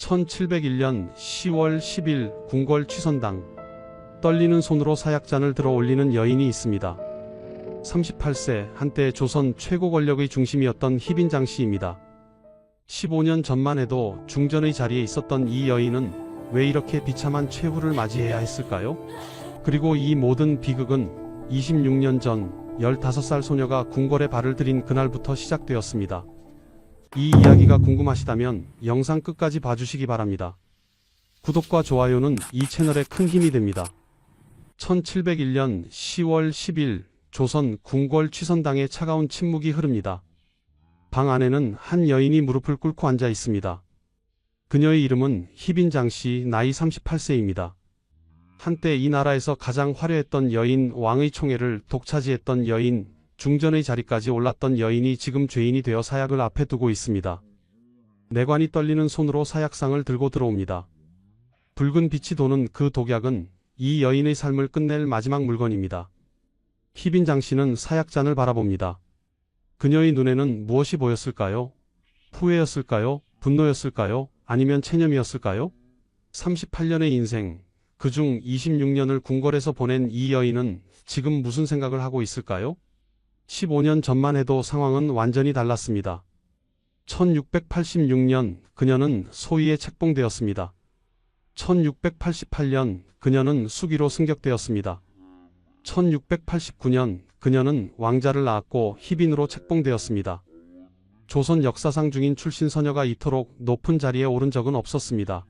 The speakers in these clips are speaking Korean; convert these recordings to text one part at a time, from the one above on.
1701년 10월 10일 궁궐 취선당. 떨리는 손으로 사약잔을 들어 올리는 여인이 있습니다. 38세, 한때 조선 최고 권력의 중심이었던 희빈장씨입니다. 15년 전만 해도 중전의 자리에 있었던 이 여인은 왜 이렇게 비참한 최후를 맞이해야 했을까요? 그리고 이 모든 비극은 26년 전 15살 소녀가 궁궐에 발을 들인 그날부터 시작되었습니다. 이 이야기가 궁금하시다면 영상 끝까지 봐주시기 바랍니다. 구독과 좋아요는 이 채널에 큰 힘이 됩니다. 1701년 10월 10일 조선 궁궐 취선당에 차가운 침묵이 흐릅니다. 방 안에는 한 여인이 무릎을 꿇고 앉아 있습니다. 그녀의 이름은 희빈장씨, 나이 38세입니다. 한때 이 나라에서 가장 화려했던 여인, 왕의 총애를 독차지했던 여인, 중전의 자리까지 올랐던 여인이 지금 죄인이 되어 사약을 앞에 두고 있습니다. 내관이 떨리는 손으로 사약상을 들고 들어옵니다. 붉은 빛이 도는 그 독약은 이 여인의 삶을 끝낼 마지막 물건입니다. 희빈장씨는 사약잔을 바라봅니다. 그녀의 눈에는 무엇이 보였을까요? 후회였을까요? 분노였을까요? 아니면 체념이었을까요? 38년의 인생, 그중 26년을 궁궐에서 보낸 이 여인은 지금 무슨 생각을 하고 있을까요? 15년 전만 해도 상황은 완전히 달랐습니다. 1686년 그녀는 소위에 책봉되었습니다. 1688년 그녀는 수기로 승격되었습니다. 1689년 그녀는 왕자를 낳았고 희빈으로 책봉되었습니다. 조선 역사상 중인 출신 서녀가 이토록 높은 자리에 오른 적은 없었습니다.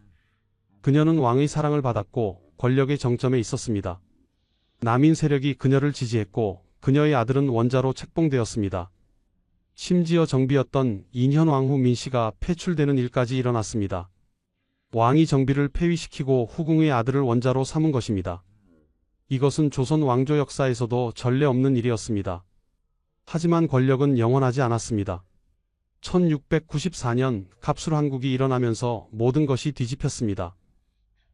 그녀는 왕의 사랑을 받았고 권력의 정점에 있었습니다. 남인 세력이 그녀를 지지했고 그녀의 아들은 원자로 책봉되었습니다. 심지어 정비였던 인현왕후 민씨가 폐출되는 일까지 일어났습니다. 왕이 정비를 폐위시키고 후궁의 아들을 원자로 삼은 것입니다. 이것은 조선 왕조 역사에서도 전례 없는 일이었습니다. 하지만 권력은 영원하지 않았습니다. 1694년 갑술한국이 일어나면서 모든 것이 뒤집혔습니다.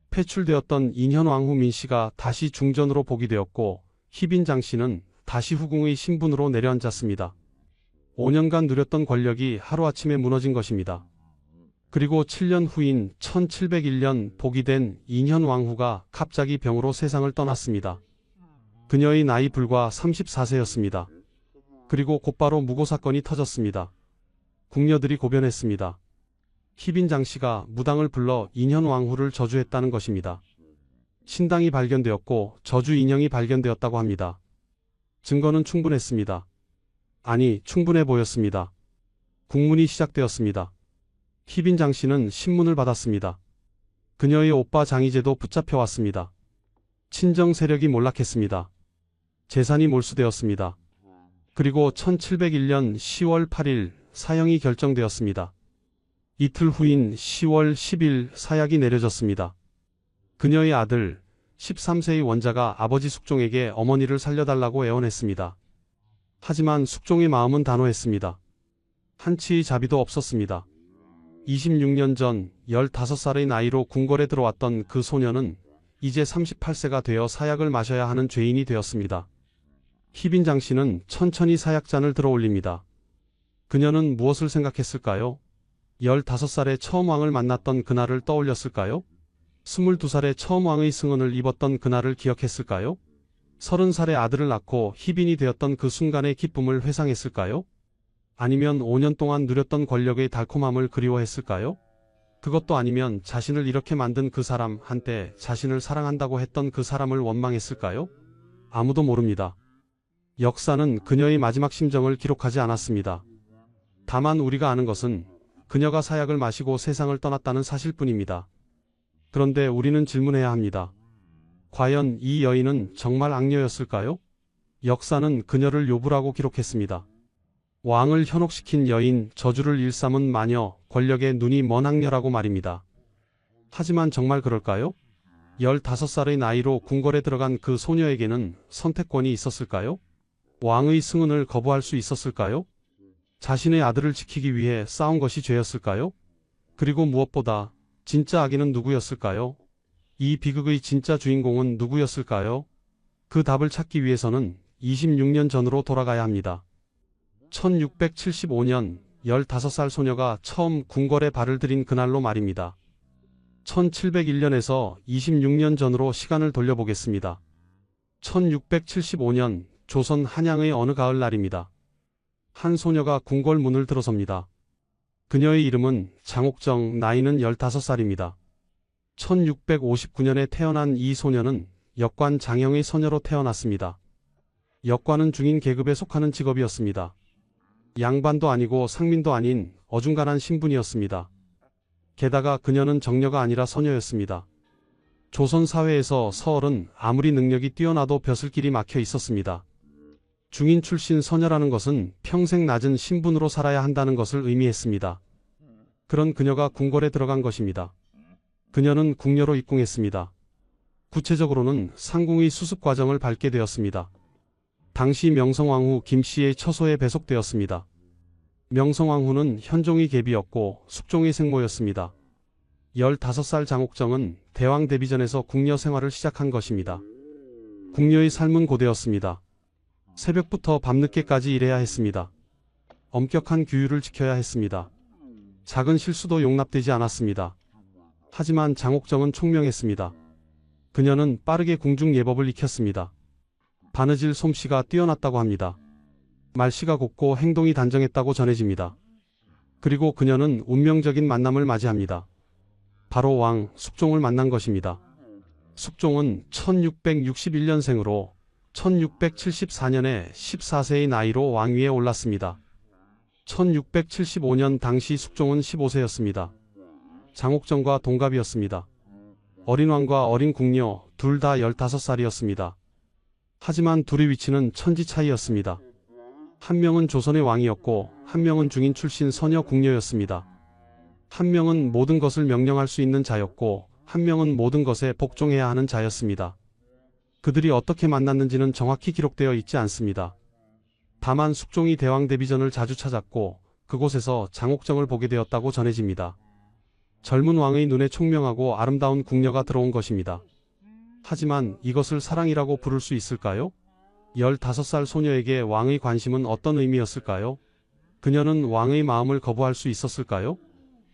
폐출되었던 인현왕후 민씨가 다시 중전으로 복위되었고 희빈장씨는 다시 후궁의 신분으로 내려앉았습니다. 5년간 누렸던 권력이 하루아침에 무너진 것입니다. 그리고 7년 후인 1701년 복위된 인현왕후가 갑자기 병으로 세상을 떠났습니다. 그녀의 나이 불과 34세였습니다. 그리고 곧바로 무고 사건이 터졌습니다. 궁녀들이 고변했습니다. 희빈장씨가 무당을 불러 인현왕후를 저주했다는 것입니다. 신당이 발견되었고 저주 인형이 발견되었다고 합니다. 증거는 충분했습니다. 아니, 충분해 보였습니다. 국문이 시작되었습니다. 희빈장씨는 신문을 받았습니다. 그녀의 오빠 장희재도 붙잡혀왔습니다. 친정 세력이 몰락했습니다. 재산이 몰수되었습니다. 그리고 1701년 10월 8일 사형이 결정되었습니다. 이틀 후인 10월 10일 사약이 내려졌습니다. 그녀의 아들 13세의 원자가 아버지 숙종에게 어머니를 살려달라고 애원했습니다. 하지만 숙종의 마음은 단호했습니다. 한치의 자비도 없었습니다. 26년 전 15살의 나이로 궁궐에 들어왔던 그 소녀는 이제 38세가 되어 사약을 마셔야 하는 죄인이 되었습니다. 희빈장씨는 천천히 사약잔을 들어 올립니다. 그녀는 무엇을 생각했을까요? 15살에 처음 왕을 만났던 그날을 떠올렸을까요? 22살에 처음 왕의 승언을 입었던 그날을 기억했을까요? 30살에 아들을 낳고 희빈이 되었던 그 순간의 기쁨을 회상했을까요? 아니면 5년 동안 누렸던 권력의 달콤함을 그리워했을까요? 그것도 아니면 자신을 이렇게 만든 그 사람, 한때 자신을 사랑한다고 했던 그 사람을 원망했을까요? 아무도 모릅니다. 역사는 그녀의 마지막 심정을 기록하지 않았습니다. 다만 우리가 아는 것은 그녀가 사약을 마시고 세상을 떠났다는 사실뿐입니다. 그런데 우리는 질문해야 합니다. 과연 이 여인은 정말 악녀였을까요? 역사는 그녀를 요부라고 기록했습니다. 왕을 현혹시킨 여인, 저주를 일삼은 마녀, 권력에 눈이 먼 악녀라고 말입니다. 하지만 정말 그럴까요? 15살의 나이로 궁궐에 들어간 그 소녀에게는 선택권이 있었을까요? 왕의 승은을 거부할 수 있었을까요? 자신의 아들을 지키기 위해 싸운 것이 죄였을까요? 그리고 무엇보다 진짜 악인은 누구였을까요? 이 비극의 진짜 주인공은 누구였을까요? 그 답을 찾기 위해서는 26년 전으로 돌아가야 합니다. 1675년 15살 소녀가 처음 궁궐에 발을 들인 그날로 말입니다. 1701년에서 26년 전으로 시간을 돌려보겠습니다. 1675년 조선 한양의 어느 가을날입니다. 한 소녀가 궁궐 문을 들어섭니다. 그녀의 이름은 장옥정, 나이는 15살입니다. 1659년에 태어난 이 소녀는 역관 장형의 서녀로 태어났습니다. 역관은 중인 계급에 속하는 직업이었습니다. 양반도 아니고 상민도 아닌 어중간한 신분이었습니다. 게다가 그녀는 정녀가 아니라 서녀였습니다. 조선 사회에서 서얼은 아무리 능력이 뛰어나도 벼슬길이 막혀 있었습니다. 중인 출신 서녀라는 것은 평생 낮은 신분으로 살아야 한다는 것을 의미했습니다. 그런 그녀가 궁궐에 들어간 것입니다. 그녀는 궁녀로 입궁했습니다. 구체적으로는 상궁의 수습 과정을 밟게 되었습니다. 당시 명성왕후 김씨의 처소에 배속되었습니다. 명성왕후는 현종의 계비였고 숙종의 생모였습니다. 15살 장옥정은 대왕 데뷔 전에서 궁녀 생활을 시작한 것입니다. 궁녀의 삶은 고되었습니다. 새벽부터 밤늦게까지 일해야 했습니다. 엄격한 규율을 지켜야 했습니다. 작은 실수도 용납되지 않았습니다. 하지만 장옥정은 총명했습니다. 그녀는 빠르게 궁중 예법을 익혔습니다. 바느질 솜씨가 뛰어났다고 합니다. 말씨가 곱고 행동이 단정했다고 전해집니다. 그리고 그녀는 운명적인 만남을 맞이합니다. 바로 왕 숙종을 만난 것입니다. 숙종은 1661년생으로 1674년에 14세의 나이로 왕위에 올랐습니다. 1675년 당시 숙종은 15세였습니다. 장옥정과 동갑이었습니다. 어린 왕과 어린 궁녀 둘 다 15살이었습니다. 하지만 둘의 위치는 천지 차이였습니다. 한 명은 조선의 왕이었고 한 명은 중인 출신 서녀 궁녀였습니다. 한 명은 모든 것을 명령할 수 있는 자였고 한 명은 모든 것에 복종해야 하는 자였습니다. 그들이 어떻게 만났는지는 정확히 기록되어 있지 않습니다. 다만 숙종이 대왕 데뷔전을 자주 찾았고 그곳에서 장옥정을 보게 되었다고 전해집니다. 젊은 왕의 눈에 총명하고 아름다운 궁녀가 들어온 것입니다. 하지만 이것을 사랑이라고 부를 수 있을까요? 15살 소녀에게 왕의 관심은 어떤 의미였을까요? 그녀는 왕의 마음을 거부할 수 있었을까요?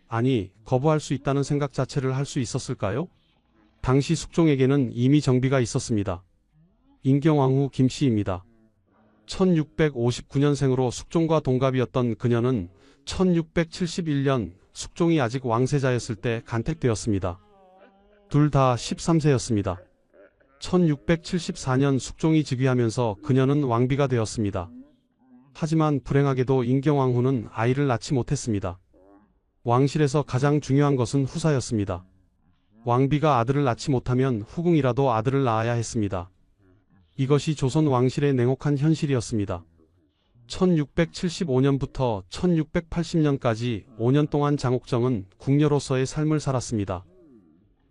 아니, 거부할 수 있다는 생각 자체를 할 수 있었을까요? 당시 숙종에게는 이미 정비가 있었습니다. 인경왕후 김씨입니다. 1659년생으로 숙종과 동갑이었던 그녀는 1671년 숙종이 아직 왕세자였을 때 간택되었습니다. 둘 다 13세였습니다. 1674년 숙종이 즉위하면서 그녀는 왕비가 되었습니다. 하지만 불행하게도 인경왕후는 아이를 낳지 못했습니다. 왕실에서 가장 중요한 것은 후사였습니다. 왕비가 아들을 낳지 못하면 후궁이라도 아들을 낳아야 했습니다. 이것이 조선 왕실의 냉혹한 현실이었습니다. 1675년부터 1680년까지 5년 동안 장옥정은 궁녀로서의 삶을 살았습니다.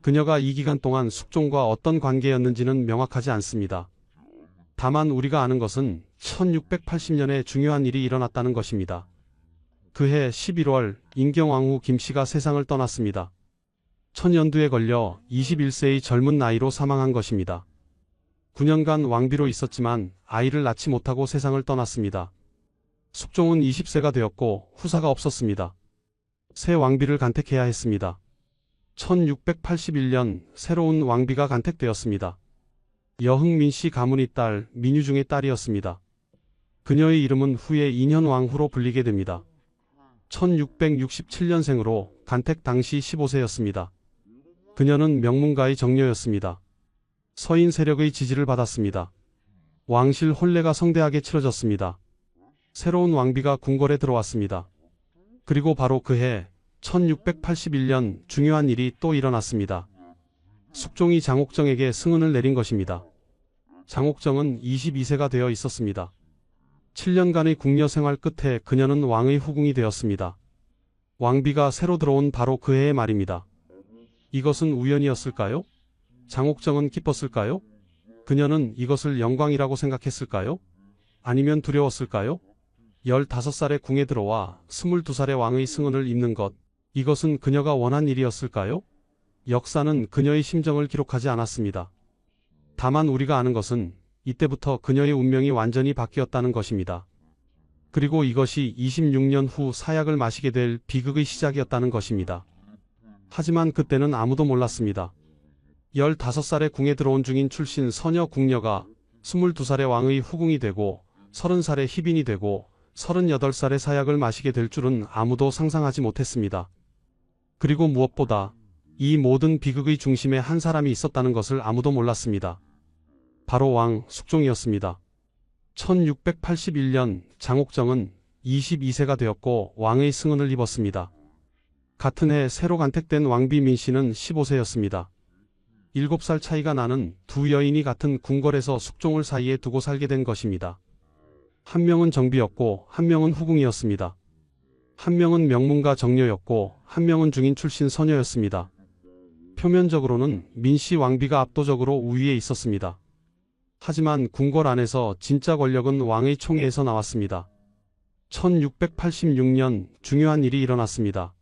그녀가 이 기간 동안 숙종과 어떤 관계였는지는 명확하지 않습니다. 다만 우리가 아는 것은 1680년에 중요한 일이 일어났다는 것입니다. 그해 11월 인경왕후 김씨가 세상을 떠났습니다. 천연두에 걸려 21세의 젊은 나이로 사망한 것입니다. 9년간 왕비로 있었지만 아이를 낳지 못하고 세상을 떠났습니다. 숙종은 20세가 되었고 후사가 없었습니다. 새 왕비를 간택해야 했습니다. 1681년 새로운 왕비가 간택되었습니다. 여흥민씨 가문의 딸 민유중의 딸이었습니다. 그녀의 이름은 후에 인현왕후로 불리게 됩니다. 1667년생으로 간택 당시 15세였습니다. 그녀는 명문가의 정녀였습니다. 서인 세력의 지지를 받았습니다. 왕실 혼례가 성대하게 치러졌습니다. 새로운 왕비가 궁궐에 들어왔습니다. 그리고 바로 그해 1681년 중요한 일이 또 일어났습니다. 숙종이 장옥정에게 승은을 내린 것입니다. 장옥정은 22세가 되어 있었습니다. 7년간의 궁녀 생활 끝에 그녀는 왕의 후궁이 되었습니다. 왕비가 새로 들어온 바로 그 해의 말입니다. 이것은 우연이었을까요? 장옥정은 기뻤을까요? 그녀는 이것을 영광이라고 생각했을까요? 아니면 두려웠을까요? 15살에 궁에 들어와 22살의 왕의 승은을 입는 것, 이것은 그녀가 원한 일이었을까요? 역사는 그녀의 심정을 기록하지 않았습니다. 다만 우리가 아는 것은 이때부터 그녀의 운명이 완전히 바뀌었다는 것입니다. 그리고 이것이 26년 후 사약을 마시게 될 비극의 시작이었다는 것입니다. 하지만 그때는 아무도 몰랐습니다. 15살에 궁에 들어온 중인 출신 서녀 궁녀가 22살의 왕의 후궁이 되고 30살의 희빈이 되고 38살의 사약을 마시게 될 줄은 아무도 상상하지 못했습니다. 그리고 무엇보다 이 모든 비극의 중심에 한 사람이 있었다는 것을 아무도 몰랐습니다. 바로 왕 숙종이었습니다. 1681년 장옥정은 22세가 되었고 왕의 승은을 입었습니다. 같은 해 새로 간택된 왕비 민씨는 15세였습니다. 7살 차이가 나는 두 여인이 같은 궁궐에서 숙종을 사이에 두고 살게 된 것입니다. 한 명은 정비였고 한 명은 후궁이었습니다. 한 명은 명문가 정녀였고 한 명은 중인 출신 서녀였습니다. 표면적으로는 민씨 왕비가 압도적으로 우위에 있었습니다. 하지만 궁궐 안에서 진짜 권력은 왕의 총애에서 나왔습니다. 1686년 중요한 일이 일어났습니다.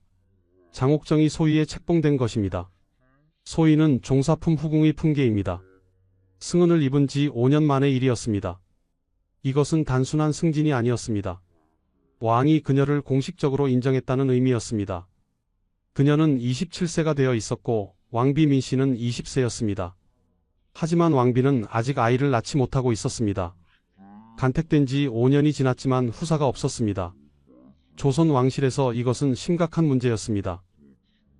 장옥정이 소위에 책봉된 것입니다. 소위는 종사품 후궁의 풍계입니다. 승은을 입은 지 5년 만의 일이었습니다. 이것은 단순한 승진이 아니었습니다. 왕이 그녀를 공식적으로 인정했다는 의미였습니다. 그녀는 27세가 되어 있었고 왕비 민씨는 20세였습니다. 하지만 왕비는 아직 아이를 낳지 못하고 있었습니다. 간택된 지 5년이 지났지만 후사가 없었습니다. 조선 왕실에서 이것은 심각한 문제였습니다.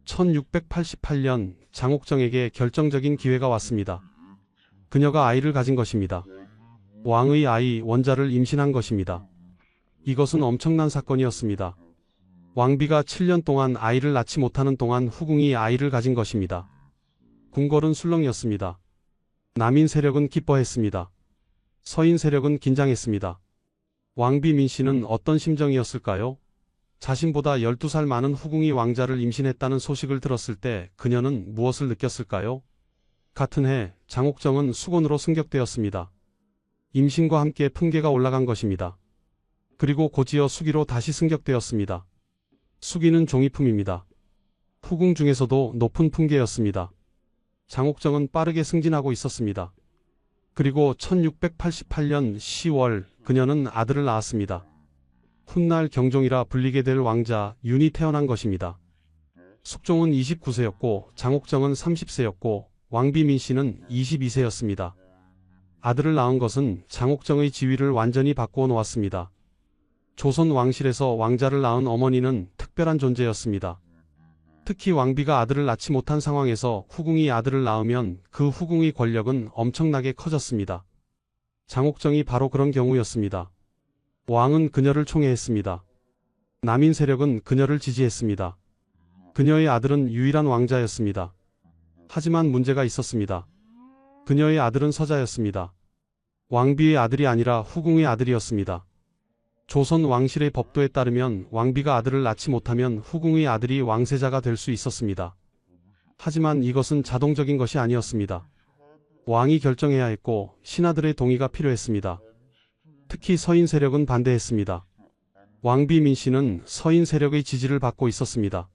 1688년 장옥정에게 결정적인 기회가 왔습니다. 그녀가 아이를 가진 것입니다. 왕의 아이 원자를 임신한 것입니다. 이것은 엄청난 사건이었습니다. 왕비가 7년 동안 아이를 낳지 못하는 동안 후궁이 아이를 가진 것입니다. 궁궐은 술렁이었습니다. 남인 세력은 기뻐했습니다. 서인 세력은 긴장했습니다. 왕비 민씨는 어떤 심정이었을까요? 자신보다 12살 많은 후궁이 왕자를 임신했다는 소식을 들었을 때 그녀는 무엇을 느꼈을까요? 같은 해 장옥정은 수곤으로 승격되었습니다. 임신과 함께 품계가 올라간 것입니다. 그리고 곧이어 수기로 다시 승격되었습니다. 수기는 종이품입니다. 후궁 중에서도 높은 품계였습니다. 장옥정은 빠르게 승진하고 있었습니다. 그리고 1688년 10월 그녀는 아들을 낳았습니다. 훗날 경종이라 불리게 될 왕자 윤이 태어난 것입니다. 숙종은 29세였고 장옥정은 30세였고 왕비 민씨는 22세였습니다. 아들을 낳은 것은 장옥정의 지위를 완전히 바꾸어 놓았습니다. 조선 왕실에서 왕자를 낳은 어머니는 특별한 존재였습니다. 특히 왕비가 아들을 낳지 못한 상황에서 후궁이 아들을 낳으면 그 후궁의 권력은 엄청나게 커졌습니다. 장옥정이 바로 그런 경우였습니다. 왕은 그녀를 총애했습니다. 남인 세력은 그녀를 지지했습니다. 그녀의 아들은 유일한 왕자였습니다. 하지만 문제가 있었습니다. 그녀의 아들은 서자였습니다. 왕비의 아들이 아니라 후궁의 아들이었습니다. 조선 왕실의 법도에 따르면 왕비가 아들을 낳지 못하면 후궁의 아들이 왕세자가 될 수 있었습니다. 하지만 이것은 자동적인 것이 아니었습니다. 왕이 결정해야 했고 신하들의 동의가 필요했습니다. 특히 서인 세력은 반대했습니다. 왕비 민씨는 서인 세력의 지지를 받고 있었습니다.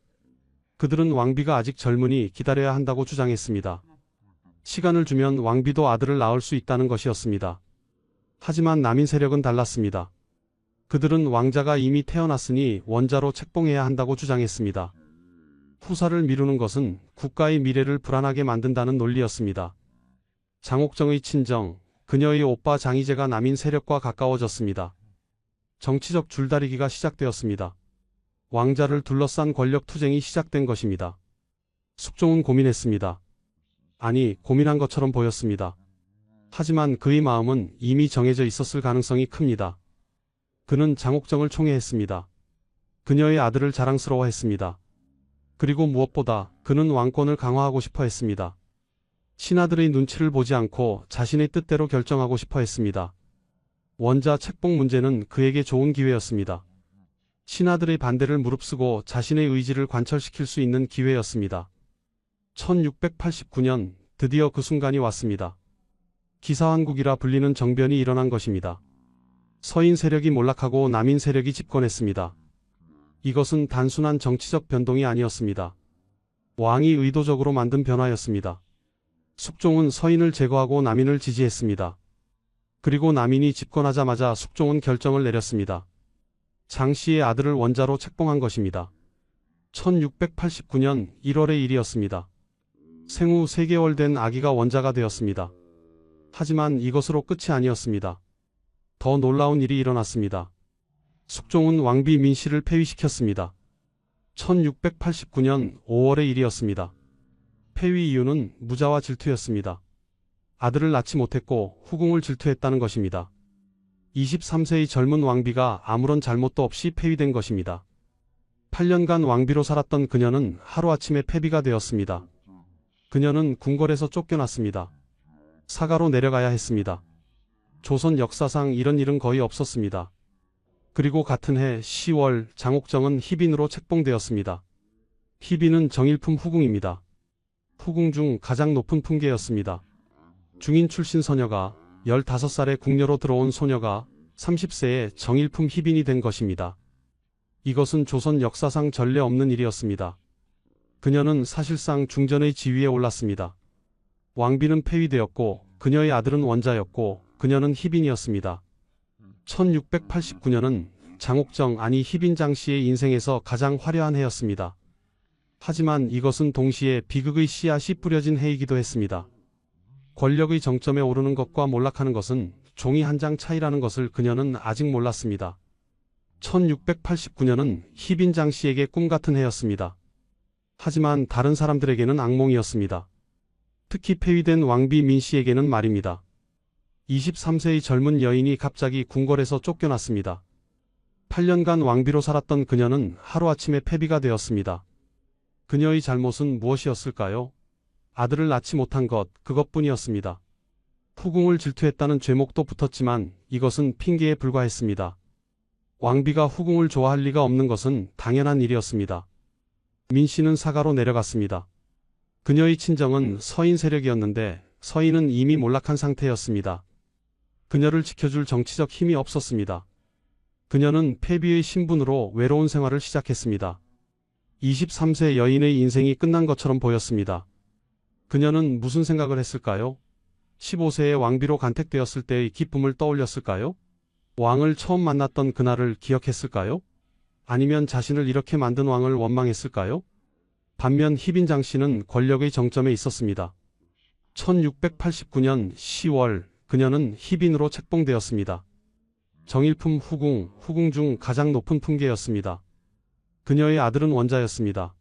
그들은 왕비가 아직 젊으니 기다려야 한다고 주장했습니다. 시간을 주면 왕비도 아들을 낳을 수 있다는 것이었습니다. 하지만 남인 세력은 달랐습니다. 그들은 왕자가 이미 태어났으니 원자로 책봉해야 한다고 주장했습니다. 후사를 미루는 것은 국가의 미래를 불안하게 만든다는 논리였습니다. 장옥정의 친정, 그녀의 오빠 장희재가 남인 세력과 가까워졌습니다. 정치적 줄다리기가 시작되었습니다. 왕자를 둘러싼 권력 투쟁이 시작된 것입니다. 숙종은 고민했습니다. 아니, 고민한 것처럼 보였습니다. 하지만 그의 마음은 이미 정해져 있었을 가능성이 큽니다. 그는 장옥정을 총애했습니다. 그녀의 아들을 자랑스러워했습니다. 그리고 무엇보다 그는 왕권을 강화하고 싶어 했습니다. 신하들의 눈치를 보지 않고 자신의 뜻대로 결정하고 싶어 했습니다. 원자 책봉 문제는 그에게 좋은 기회였습니다. 신하들의 반대를 무릅쓰고 자신의 의지를 관철시킬 수 있는 기회였습니다. 1689년 드디어 그 순간이 왔습니다. 기사왕국이라 불리는 정변이 일어난 것입니다. 서인 세력이 몰락하고 남인 세력이 집권했습니다. 이것은 단순한 정치적 변동이 아니었습니다. 왕이 의도적으로 만든 변화였습니다. 숙종은 서인을 제거하고 남인을 지지했습니다. 그리고 남인이 집권하자마자 숙종은 결정을 내렸습니다. 장씨의 아들을 원자로 책봉한 것입니다. 1689년 1월의 일이었습니다. 생후 3개월 된 아기가 원자가 되었습니다. 하지만 이것으로 끝이 아니었습니다. 더 놀라운 일이 일어났습니다. 숙종은 왕비 민씨를 폐위시켰습니다. 1689년 5월의 일이었습니다. 폐위 이유는 무자와 질투였습니다. 아들을 낳지 못했고 후궁을 질투했다는 것입니다. 23세의 젊은 왕비가 아무런 잘못도 없이 폐위된 것입니다. 8년간 왕비로 살았던 그녀는 하루아침에 폐비가 되었습니다. 그녀는 궁궐에서 쫓겨났습니다. 사가로 내려가야 했습니다. 조선 역사상 이런 일은 거의 없었습니다. 그리고 같은 해 10월 장옥정은 희빈으로 책봉되었습니다. 희빈은 정일품 후궁입니다. 후궁 중 가장 높은 품계였습니다. 중인 출신 서녀가 15살에 궁녀로 들어온 소녀가 30세에 정일품 희빈이 된 것입니다. 이것은 조선 역사상 전례 없는 일이었습니다. 그녀는 사실상 중전의 지위에 올랐습니다. 왕비는 폐위되었고 그녀의 아들은 원자였고 그녀는 희빈이었습니다. 1689년은 장옥정 아니 희빈 장씨의 인생에서 가장 화려한 해였습니다. 하지만 이것은 동시에 비극의 씨앗이 뿌려진 해이기도 했습니다. 권력의 정점에 오르는 것과 몰락하는 것은 종이 한 장 차이라는 것을 그녀는 아직 몰랐습니다. 1689년은 희빈 장씨에게 꿈같은 해였습니다. 하지만 다른 사람들에게는 악몽이었습니다. 특히 폐위된 왕비 민씨에게는 말입니다. 23세의 젊은 여인이 갑자기 궁궐에서 쫓겨났습니다. 8년간 왕비로 살았던 그녀는 하루아침에 폐비가 되었습니다. 그녀의 잘못은 무엇이었을까요? 아들을 낳지 못한 것, 그것뿐이었습니다. 후궁을 질투했다는 죄목도 붙었지만 이것은 핑계에 불과했습니다. 왕비가 후궁을 좋아할 리가 없는 것은 당연한 일이었습니다. 민씨는 사가로 내려갔습니다. 그녀의 친정은 서인 세력이었는데 서인은 이미 몰락한 상태였습니다. 그녀를 지켜줄 정치적 힘이 없었습니다. 그녀는 폐비의 신분으로 외로운 생활을 시작했습니다. 23세 여인의 인생이 끝난 것처럼 보였습니다. 그녀는 무슨 생각을 했을까요? 15세의 왕비로 간택되었을 때의 기쁨을 떠올렸을까요? 왕을 처음 만났던 그날을 기억했을까요? 아니면 자신을 이렇게 만든 왕을 원망했을까요? 반면 희빈 장씨는 권력의 정점에 있었습니다. 1689년 10월 그녀는 희빈으로 책봉되었습니다. 정일품 후궁 중 가장 높은 품계였습니다. 그녀의 아들은 원자였습니다.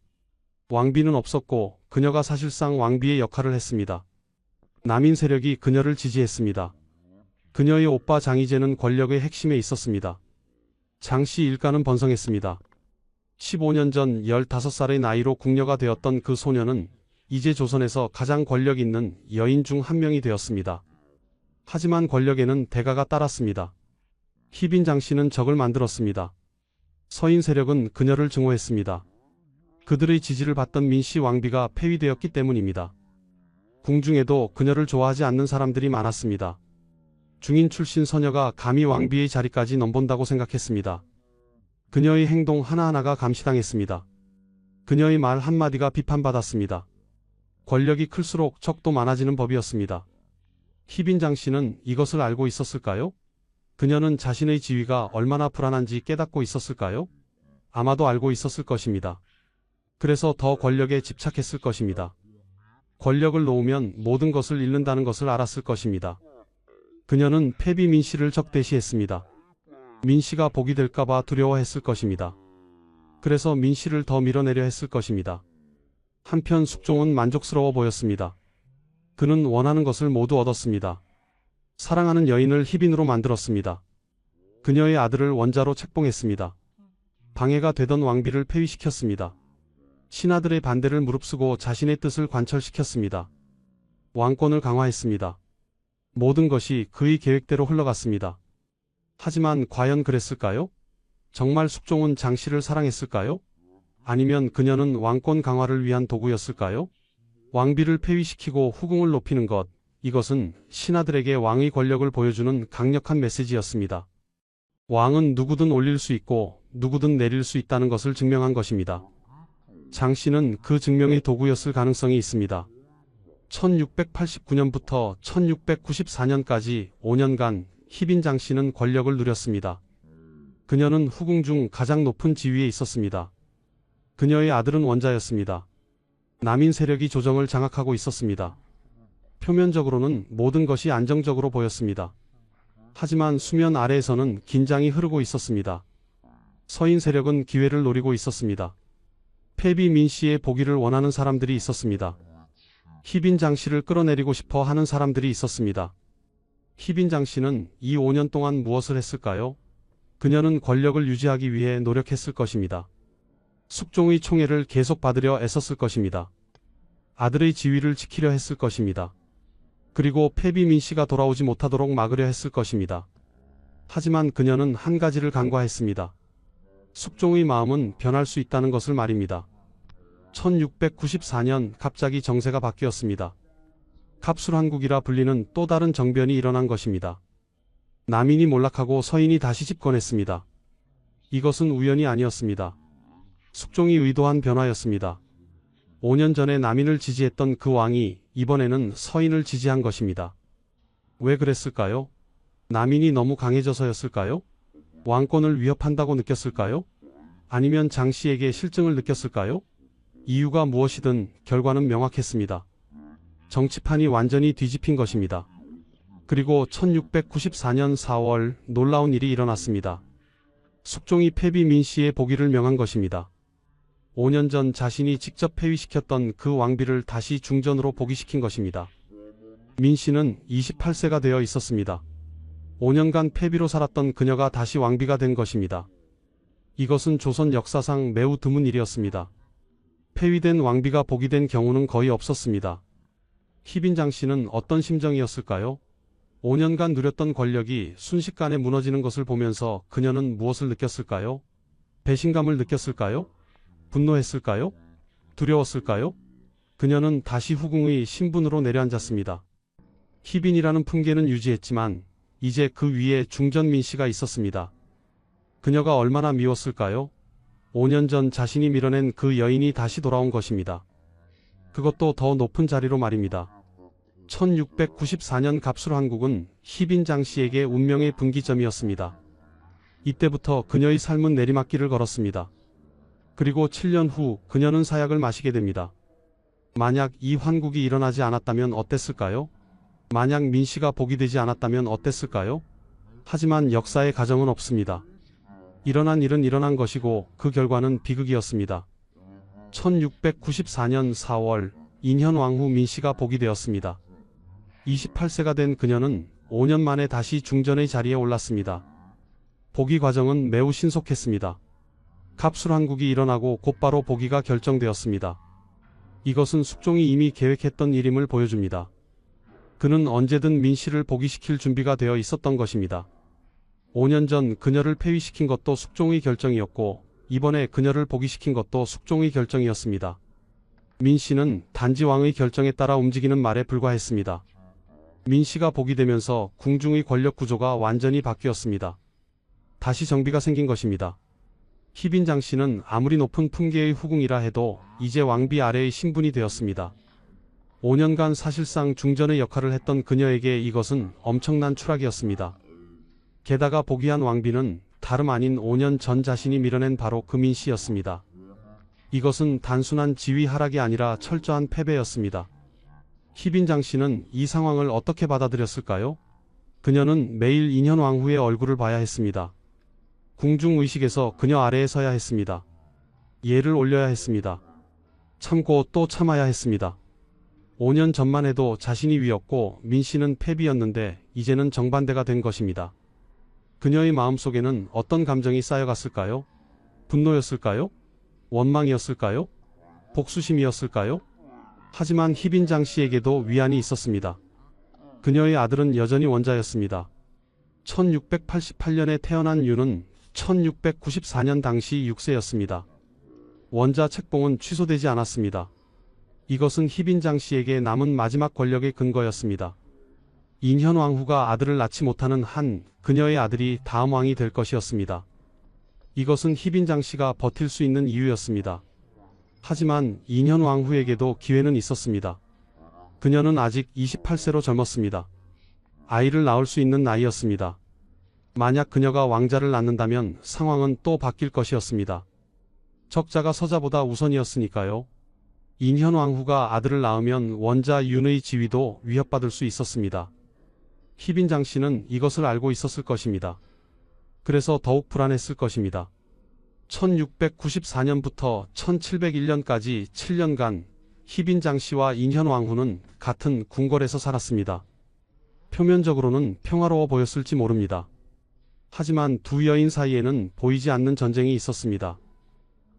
왕비는 없었고 그녀가 사실상 왕비의 역할을 했습니다. 남인 세력이 그녀를 지지했습니다. 그녀의 오빠 장희재는 권력의 핵심에 있었습니다. 장씨 일가는 번성했습니다. 15년 전 15살의 나이로 궁녀가 되었던 그 소녀는 이제 조선에서 가장 권력 있는 여인 중 한 명이 되었습니다. 하지만 권력에는 대가가 따랐습니다. 희빈 장씨는 적을 만들었습니다. 서인 세력은 그녀를 증오했습니다. 그들의 지지를 받던 민씨 왕비가 폐위되었기 때문입니다. 궁중에도 그녀를 좋아하지 않는 사람들이 많았습니다. 중인 출신 서녀가 감히 왕비의 자리까지 넘본다고 생각했습니다. 그녀의 행동 하나하나가 감시당했습니다. 그녀의 말 한마디가 비판받았습니다. 권력이 클수록 적도 많아지는 법이었습니다. 희빈 장씨는 이것을 알고 있었을까요? 그녀는 자신의 지위가 얼마나 불안한지 깨닫고 있었을까요? 아마도 알고 있었을 것입니다. 그래서 더 권력에 집착했을 것입니다. 권력을 놓으면 모든 것을 잃는다는 것을 알았을 것입니다. 그녀는 폐비 민씨를 적대시했습니다. 민씨가 복이 될까봐 두려워했을 것입니다. 그래서 민씨를 더 밀어내려 했을 것입니다. 한편 숙종은 만족스러워 보였습니다. 그는 원하는 것을 모두 얻었습니다. 사랑하는 여인을 희빈으로 만들었습니다. 그녀의 아들을 원자로 책봉했습니다. 방해가 되던 왕비를 폐위시켰습니다. 신하들의 반대를 무릅쓰고 자신의 뜻을 관철시켰습니다. 왕권을 강화했습니다. 모든 것이 그의 계획대로 흘러갔습니다. 하지만 과연 그랬을까요? 정말 숙종은 장씨를 사랑했을까요? 아니면 그녀는 왕권 강화를 위한 도구였을까요? 왕비를 폐위시키고 후궁을 높이는 것, 이것은 신하들에게 왕의 권력을 보여주는 강력한 메시지였습니다. 왕은 누구든 올릴 수 있고 누구든 내릴 수 있다는 것을 증명한 것입니다. 장씨는 그 증명의 도구였을 가능성이 있습니다. 1689년부터 1694년까지 5년간 희빈 장씨는 권력을 누렸습니다. 그녀는 후궁 중 가장 높은 지위에 있었습니다. 그녀의 아들은 원자였습니다. 남인 세력이 조정을 장악하고 있었습니다. 표면적으로는 모든 것이 안정적으로 보였습니다. 하지만 수면 아래에서는 긴장이 흐르고 있었습니다. 서인 세력은 기회를 노리고 있었습니다. 패비 민 씨의 보기를 원하는 사람들이 있었습니다. 희빈 장 씨를 끌어내리고 싶어 하는 사람들이 있었습니다. 희빈 장 씨는 이 5년 동안 무엇을 했을까요? 그녀는 권력을 유지하기 위해 노력했을 것입니다. 숙종의 총애를 계속 받으려 애썼을 것입니다. 아들의 지위를 지키려 했을 것입니다. 그리고 패비 민 씨가 돌아오지 못하도록 막으려 했을 것입니다. 하지만 그녀는 한 가지를 간과했습니다. 숙종의 마음은 변할 수 있다는 것을 말입니다. 1694년 갑자기 정세가 바뀌었습니다. 갑술한국이라 불리는 또 다른 정변이 일어난 것입니다. 남인이 몰락하고 서인이 다시 집권했습니다. 이것은 우연이 아니었습니다. 숙종이 의도한 변화였습니다. 5년 전에 남인을 지지했던 그 왕이 이번에는 서인을 지지한 것입니다. 왜 그랬을까요? 남인이 너무 강해져서였을까요? 왕권을 위협한다고 느꼈을까요? 아니면 장 씨에게 실증을 느꼈을까요? 이유가 무엇이든 결과는 명확했습니다. 정치판이 완전히 뒤집힌 것입니다. 그리고 1694년 4월 놀라운 일이 일어났습니다. 숙종이 패비 민 씨의 복위를 명한 것입니다. 5년 전 자신이 직접 폐위시켰던 그 왕비를 다시 중전으로 복위시킨 것입니다. 민 씨는 28세가 되어 있었습니다. 5년간 폐비로 살았던 그녀가 다시 왕비가 된 것입니다. 이것은 조선 역사상 매우 드문 일이었습니다. 폐위된 왕비가 복위된 경우는 거의 없었습니다. 희빈 장 씨는 어떤 심정이었을까요? 5년간 누렸던 권력이 순식간에 무너지는 것을 보면서 그녀는 무엇을 느꼈을까요? 배신감을 느꼈을까요? 분노했을까요? 두려웠을까요? 그녀는 다시 후궁의 신분으로 내려앉았습니다. 희빈이라는 풍계는 유지했지만 이제 그 위에 중전민 씨가 있었습니다. 그녀가 얼마나 미웠을까요? 5년 전 자신이 밀어낸 그 여인이 다시 돌아온 것입니다. 그것도 더 높은 자리로 말입니다. 1694년 갑술한국은 희빈 장 씨에게 운명의 분기점이었습니다. 이때부터 그녀의 삶은 내리막길을 걸었습니다. 그리고 7년 후 그녀는 사약을 마시게 됩니다. 만약 이 환국이 일어나지 않았다면 어땠을까요? 만약 민 씨가 복이 되지 않았다면 어땠을까요? 하지만 역사의 가정은 없습니다. 일어난 일은 일어난 것이고 그 결과는 비극이었습니다. 1694년 4월 인현 왕후 민 씨가 복이 되었습니다. 28세가 된 그녀는 5년 만에 다시 중전의 자리에 올랐습니다. 복위 과정은 매우 신속했습니다. 갑술한국이 일어나고 곧바로 복위가 결정되었습니다. 이것은 숙종이 이미 계획했던 일임을 보여줍니다. 그는 언제든 민 씨를 복위시킬 준비가 되어 있었던 것입니다. 5년 전 그녀를 폐위시킨 것도 숙종의 결정이었고 이번에 그녀를 복위시킨 것도 숙종의 결정이었습니다. 민 씨는 단지 왕의 결정에 따라 움직이는 말에 불과했습니다. 민 씨가 복위 되면서 궁중의 권력 구조가 완전히 바뀌었습니다. 다시 정비가 생긴 것입니다. 희빈 장 씨는 아무리 높은 품계의 후궁이라 해도 이제 왕비 아래의 신분이 되었습니다. 5년간 사실상 중전의 역할을 했던 그녀에게 이것은 엄청난 추락이었습니다. 게다가 복위한 왕비는 다름 아닌 5년 전 자신이 밀어낸 바로 그 민 씨였습니다. 이것은 단순한 지위 하락이 아니라 철저한 패배였습니다. 희빈 장 씨는 이 상황을 어떻게 받아들였을까요? 그녀는 매일 인현 왕후의 얼굴을 봐야 했습니다. 궁중의식에서 그녀 아래에 서야 했습니다. 예를 올려야 했습니다. 참고 또 참아야 했습니다. 5년 전만 해도 자신이 위였고 민 씨는 패비였는데 이제는 정반대가 된 것입니다. 그녀의 마음속에는 어떤 감정이 쌓여갔을까요? 분노였을까요? 원망이었을까요? 복수심이었을까요? 하지만 희빈 장 씨에게도 위안이 있었습니다. 그녀의 아들은 여전히 원자였습니다. 1688년에 태어난 유는 1694년 당시 6세였습니다. 원자 책봉은 취소되지 않았습니다. 이것은 희빈 장 씨에게 남은 마지막 권력의 근거였습니다. 인현 왕후가 아들을 낳지 못하는 한 그녀의 아들이 다음 왕이 될 것이었습니다. 이것은 희빈 장 씨가 버틸 수 있는 이유였습니다. 하지만 인현 왕후에게도 기회는 있었습니다. 그녀는 아직 28세로 젊었습니다. 아이를 낳을 수 있는 나이였습니다. 만약 그녀가 왕자를 낳는다면 상황은 또 바뀔 것이었습니다. 적자가 서자보다 우선이었으니까요. 인현왕후가 아들을 낳으면 원자 윤의 지위도 위협받을 수 있었습니다. 희빈 장씨는 이것을 알고 있었을 것입니다. 그래서 더욱 불안했을 것입니다. 1694년부터 1701년까지 7년간 희빈 장씨와 인현왕후는 같은 궁궐에서 살았습니다. 표면적으로는 평화로워 보였을지 모릅니다. 하지만 두 여인 사이에는 보이지 않는 전쟁이 있었습니다.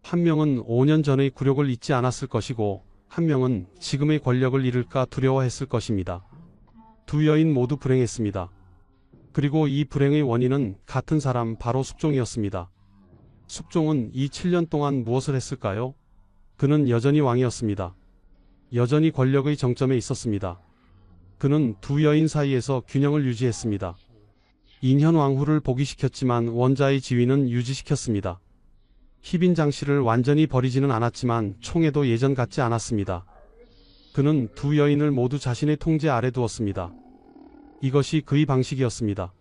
한 명은 5년 전의 굴욕을 잊지 않았을 것이고 한 명은 지금의 권력을 잃을까 두려워했을 것입니다. 두 여인 모두 불행했습니다. 그리고 이 불행의 원인은 같은 사람 바로 숙종이었습니다. 숙종은 이 7년 동안 무엇을 했을까요? 그는 여전히 왕이었습니다. 여전히 권력의 정점에 있었습니다. 그는 두 여인 사이에서 균형을 유지했습니다. 인현왕후를 복위시켰지만 원자의 지위는 유지시켰습니다. 희빈 장씨를 완전히 버리지는 않았지만 총애도 예전 같지 않았습니다. 그는 두 여인을 모두 자신의 통제 아래 두었습니다. 이것이 그의 방식이었습니다.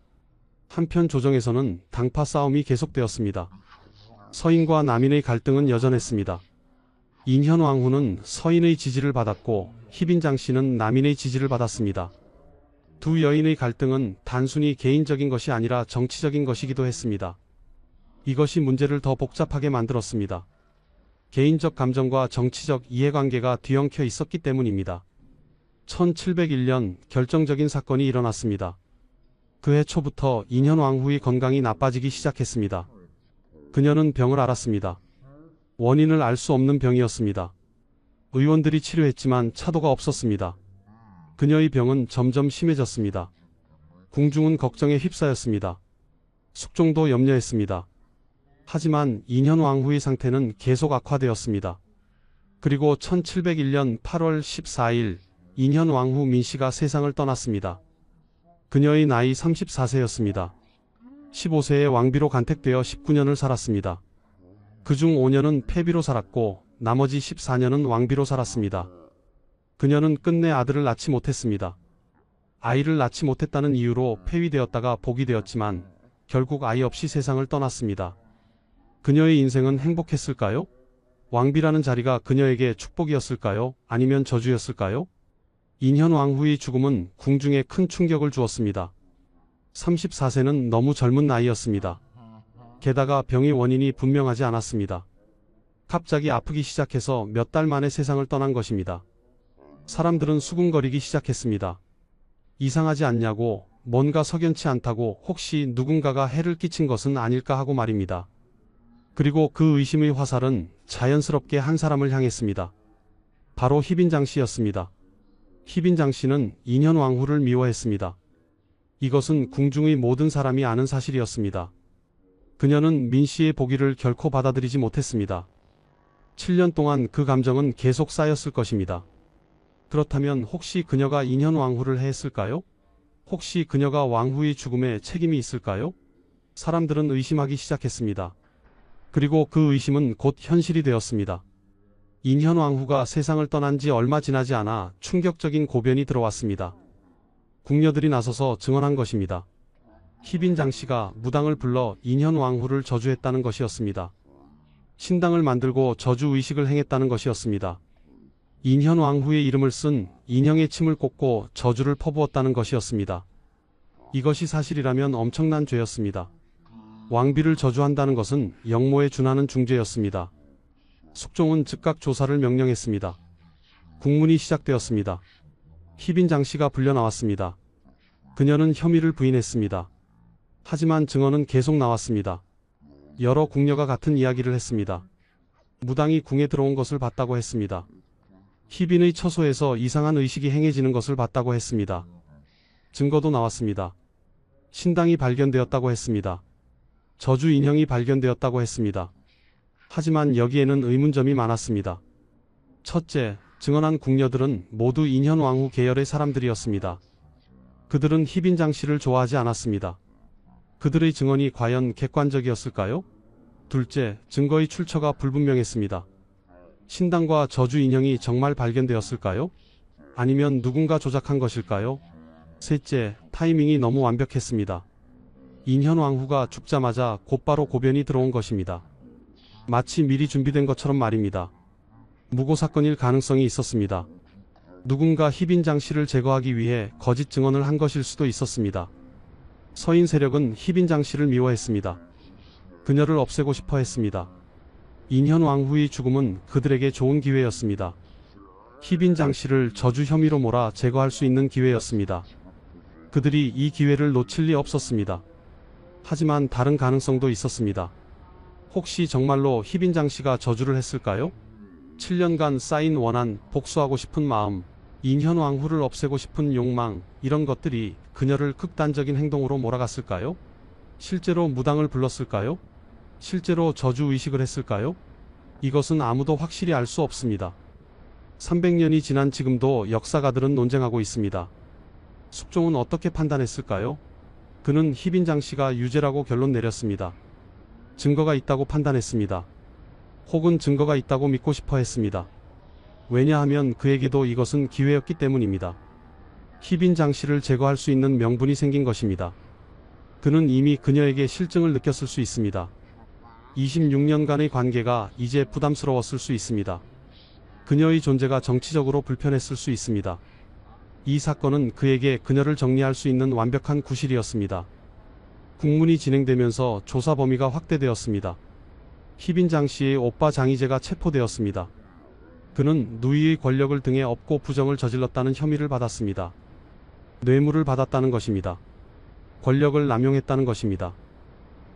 한편 조정에서는 당파 싸움이 계속되었습니다. 서인과 남인의 갈등은 여전했습니다. 인현왕후는 서인의 지지를 받았고 희빈 장씨는 남인의 지지를 받았습니다. 두 여인의 갈등은 단순히 개인적인 것이 아니라 정치적인 것이기도 했습니다. 이것이 문제를 더 복잡하게 만들었습니다. 개인적 감정과 정치적 이해관계가 뒤엉켜 있었기 때문입니다. 1701년 결정적인 사건이 일어났습니다. 그해 초부터 인현왕후의 건강이 나빠지기 시작했습니다. 그녀는 병을 앓았습니다. 원인을 알 수 없는 병이었습니다. 의원들이 치료했지만 차도가 없었습니다. 그녀의 병은 점점 심해졌습니다. 궁중은 걱정에 휩싸였습니다. 숙종도 염려했습니다. 하지만 인현왕후의 상태는 계속 악화되었습니다. 그리고 1701년 8월 14일 인현왕후 민씨가 세상을 떠났습니다. 그녀의 나이 34세였습니다. 15세에 왕비로 간택되어 19년을 살았습니다. 그중 5년은 패비로 살았고 나머지 14년은 왕비로 살았습니다. 그녀는 끝내 아들을 낳지 못했습니다. 아이를 낳지 못했다는 이유로 폐위되었다가 복위 되었지만 결국 아이 없이 세상을 떠났습니다. 그녀의 인생은 행복했을까요? 왕비라는 자리가 그녀에게 축복이었을까요? 아니면 저주였을까요? 인현왕후의 죽음은 궁중에 큰 충격을 주었습니다. 34세는 너무 젊은 나이였습니다. 게다가 병의 원인이 분명하지 않았습니다. 갑자기 아프기 시작해서 몇 달 만에 세상을 떠난 것입니다. 사람들은 수군거리기 시작했습니다. 이상하지 않냐고, 뭔가 석연치 않다고, 혹시 누군가가 해를 끼친 것은 아닐까 하고 말입니다. 그리고 그 의심의 화살은 자연스럽게 한 사람을 향했습니다. 바로 희빈 장씨였습니다. 희빈 장씨는 인현왕후를 미워했습니다. 이것은 궁중의 모든 사람이 아는 사실이었습니다. 그녀는 민씨의 복위를 결코 받아들이지 못했습니다. 7년 동안 그 감정은 계속 쌓였을 것입니다. 그렇다면 혹시 그녀가 인현왕후를 해했을까요? 혹시 그녀가 왕후의 죽음에 책임이 있을까요? 사람들은 의심하기 시작했습니다. 그리고 그 의심은 곧 현실이 되었습니다. 인현왕후가 세상을 떠난 지 얼마 지나지 않아 충격적인 고변이 들어왔습니다. 궁녀들이 나서서 증언한 것입니다. 희빈 장씨가 무당을 불러 인현왕후를 저주했다는 것이었습니다. 신당을 만들고 저주의식을 행했다는 것이었습니다. 인현왕후의 이름을 쓴 인형의 침을 꽂고 저주를 퍼부었다는 것이었습니다. 이것이 사실이라면 엄청난 죄였습니다. 왕비를 저주한다는 것은 영모에 준하는 중죄였습니다. 숙종은 즉각 조사를 명령했습니다. 국문이 시작되었습니다. 희빈 장씨가 불려나왔습니다. 그녀는 혐의를 부인했습니다. 하지만 증언은 계속 나왔습니다. 여러 궁녀가 같은 이야기를 했습니다. 무당이 궁에 들어온 것을 봤다고 했습니다. 희빈의 처소에서 이상한 의식이 행해지는 것을 봤다고 했습니다. 증거도 나왔습니다. 신당이 발견되었다고 했습니다. 저주 인형이 발견되었다고 했습니다. 하지만 여기에는 의문점이 많았습니다. 첫째, 증언한 궁녀들은 모두 인현왕후 계열의 사람들이었습니다. 그들은 희빈 장씨를 좋아하지 않았습니다. 그들의 증언이 과연 객관적이었을까요? 둘째, 증거의 출처가 불분명했습니다. 신당과 저주 인형이 정말 발견되었을까요? 아니면 누군가 조작한 것일까요? 셋째, 타이밍이 너무 완벽했습니다. 인현왕후가 죽자마자 곧바로 고변이 들어온 것입니다. 마치 미리 준비된 것처럼 말입니다. 무고 사건일 가능성이 있었습니다. 누군가 희빈장 씨를 제거하기 위해 거짓 증언을 한 것일 수도 있었습니다. 서인 세력은 희빈장 씨를 미워했습니다. 그녀를 없애고 싶어 했습니다. 인현 왕후의 죽음은 그들에게 좋은 기회였습니다. 희빈장 씨를 저주 혐의로 몰아 제거할 수 있는 기회였습니다. 그들이 이 기회를 놓칠 리 없었습니다. 하지만 다른 가능성도 있었습니다. 혹시 정말로 희빈장 씨가 저주를 했을까요? 7년간 쌓인 원한, 복수하고 싶은 마음, 인현 왕후를 없애고 싶은 욕망, 이런 것들이 그녀를 극단적인 행동으로 몰아갔을까요? 실제로 무당을 불렀을까요? 실제로 저주 의식을 했을까요? 이것은 아무도 확실히 알 수 없습니다. 300년이 지난 지금도 역사가들은 논쟁하고 있습니다. 숙종은 어떻게 판단했을까요? 그는 희빈장 씨가 유죄라고 결론 내렸습니다. 증거가 있다고 판단했습니다. 혹은 증거가 있다고 믿고 싶어 했습니다. 왜냐하면 그에게도 이것은 기회였기 때문입니다. 희빈장 씨를 제거할 수 있는 명분이 생긴 것입니다. 그는 이미 그녀에게 실증을 느꼈을 수 있습니다. 26년간의 관계가 이제 부담스러웠을 수 있습니다. 그녀의 존재가 정치적으로 불편했을 수 있습니다. 이 사건은 그에게 그녀를 정리할 수 있는 완벽한 구실이었습니다. 국문이 진행되면서 조사 범위가 확대되었습니다. 희빈장 씨의 오빠 장희재가 체포되었습니다. 그는 누이의 권력을 등에 업고 부정을 저질렀다는 혐의를 받았습니다. 뇌물을 받았다는 것입니다. 권력을 남용했다는 것입니다.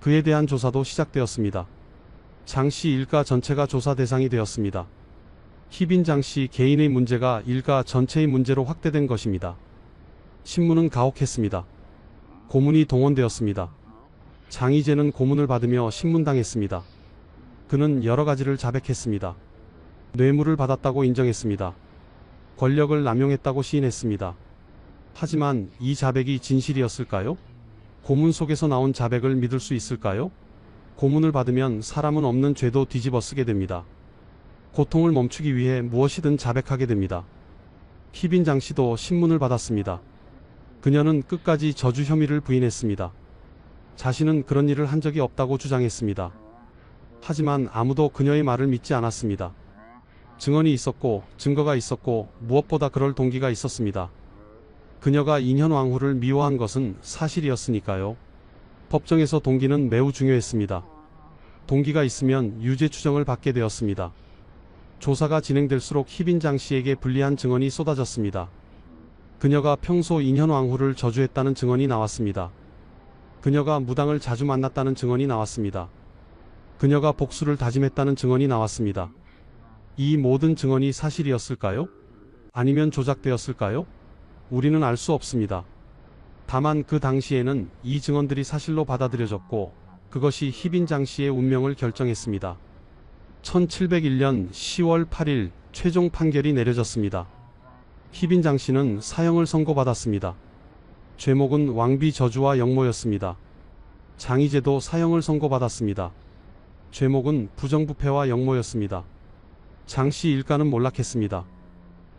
그에 대한 조사도 시작되었습니다. 장 씨 일가 전체가 조사 대상이 되었습니다. 희빈장 씨 개인의 문제가 일가 전체의 문제로 확대된 것입니다. 신문은 가혹했습니다. 고문이 동원되었습니다. 장희재는 고문을 받으며 신문당했습니다. 그는 여러 가지를 자백했습니다. 뇌물을 받았다고 인정했습니다. 권력을 남용했다고 시인했습니다. 하지만 이 자백이 진실이었을까요? 고문 속에서 나온 자백을 믿을 수 있을까요? 고문을 받으면 사람은 없는 죄도 뒤집어 쓰게 됩니다. 고통을 멈추기 위해 무엇이든 자백하게 됩니다. 희빈장 씨도 신문을 받았습니다. 그녀는 끝까지 저주 혐의를 부인했습니다. 자신은 그런 일을 한 적이 없다고 주장했습니다. 하지만 아무도 그녀의 말을 믿지 않았습니다. 증언이 있었고 증거가 있었고 무엇보다 그럴 동기가 있었습니다. 그녀가 인현 왕후를 미워한 것은 사실이었으니까요. 법정에서 동기는 매우 중요했습니다. 동기가 있으면 유죄 추정을 받게 되었습니다. 조사가 진행될수록 희빈장 씨에게 불리한 증언이 쏟아졌습니다. 그녀가 평소 인현 왕후를 저주했다는 증언이 나왔습니다. 그녀가 무당을 자주 만났다는 증언이 나왔습니다. 그녀가 복수를 다짐했다는 증언이 나왔습니다. 이 모든 증언이 사실이었을까요? 아니면 조작되었을까요? 우리는 알 수 없습니다. 다만 그 당시에는 이 증언들이 사실로 받아들여졌고 그것이 희빈장 씨의 운명을 결정했습니다. 1701년 10월 8일 최종 판결이 내려졌습니다. 희빈장 씨는 사형을 선고받았습니다. 죄목은 왕비 저주와 역모였습니다. 장희재도 사형을 선고받았습니다. 죄목은 부정부패와 역모였습니다. 장씨 일가는 몰락했습니다.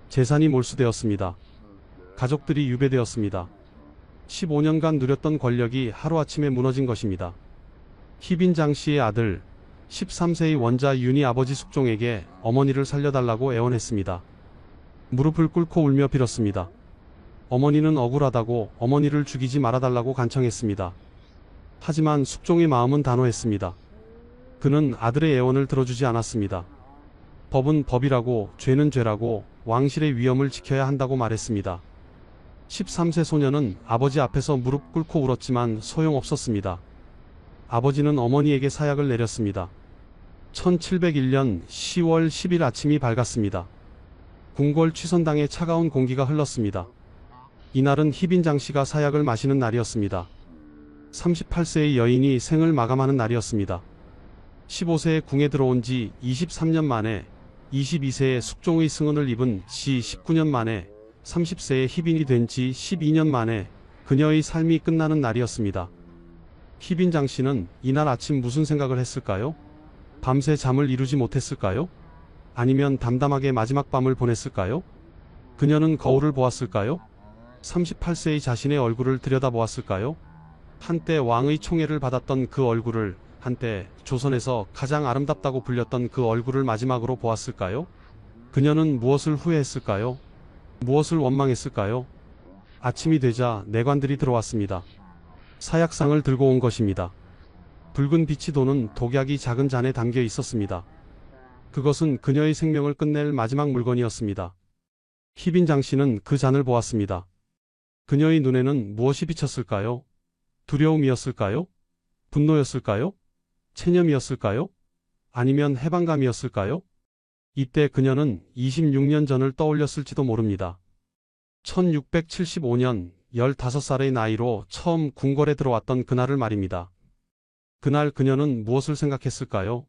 재산이 몰수되었습니다. 가족들이 유배되었습니다. 15년간 누렸던 권력이 하루아침에 무너진 것입니다. 희빈장 씨의 아들 13세의 원자 윤희 아버지 숙종에게 어머니를 살려달라고 애원했습니다. 무릎을 꿇고 울며 빌었습니다. 어머니는 억울하다고 어머니를 죽이지 말아달라고 간청했습니다. 하지만 숙종의 마음은 단호했습니다. 그는 아들의 애원을 들어주지 않았습니다. 법은 법이라고, 죄는 죄라고, 왕실의 위엄을 지켜야 한다고 말했습니다. 13세 소녀는 아버지 앞에서 무릎 꿇고 울었지만 소용없었습니다. 아버지는 어머니에게 사약을 내렸습니다. 1701년 10월 10일 아침이 밝았습니다. 궁궐 취선당에 차가운 공기가 흘렀습니다. 이날은 희빈장 씨가 사약을 마시는 날이었습니다. 38세의 여인이 생을 마감하는 날이었습니다. 15세에 궁에 들어온 지 23년 만에 22세의 숙종의 승언을 입은 지 19년 만에 30세의 희빈이 된 지 12년 만에 그녀의 삶이 끝나는 날이었습니다. 희빈장 씨는 이날 아침 무슨 생각을 했을까요? 밤새 잠을 이루지 못했을까요? 아니면 담담하게 마지막 밤을 보냈을까요? 그녀는 거울을 보았을까요? 38세의 자신의 얼굴을 들여다보았을까요? 한때 왕의 총애를 받았던 그 얼굴을, 한때 조선에서 가장 아름답다고 불렸던 그 얼굴을 마지막으로 보았을까요? 그녀는 무엇을 후회했을까요? 무엇을 원망했을까요? 아침이 되자 내관들이 들어왔습니다. 사약상을 들고 온 것입니다. 붉은 빛이 도는 독약이 작은 잔에 담겨 있었습니다. 그것은 그녀의 생명을 끝낼 마지막 물건이었습니다. 희빈 장씨는 그 잔을 보았습니다. 그녀의 눈에는 무엇이 비쳤을까요? 두려움이었을까요? 분노였을까요? 체념이었을까요? 아니면 해방감이었을까요? 이때 그녀는 26년 전을 떠올렸을지도 모릅니다. 1675년 15살의 나이로 처음 궁궐에 들어왔던 그날을 말입니다. 그날 그녀는 무엇을 생각했을까요?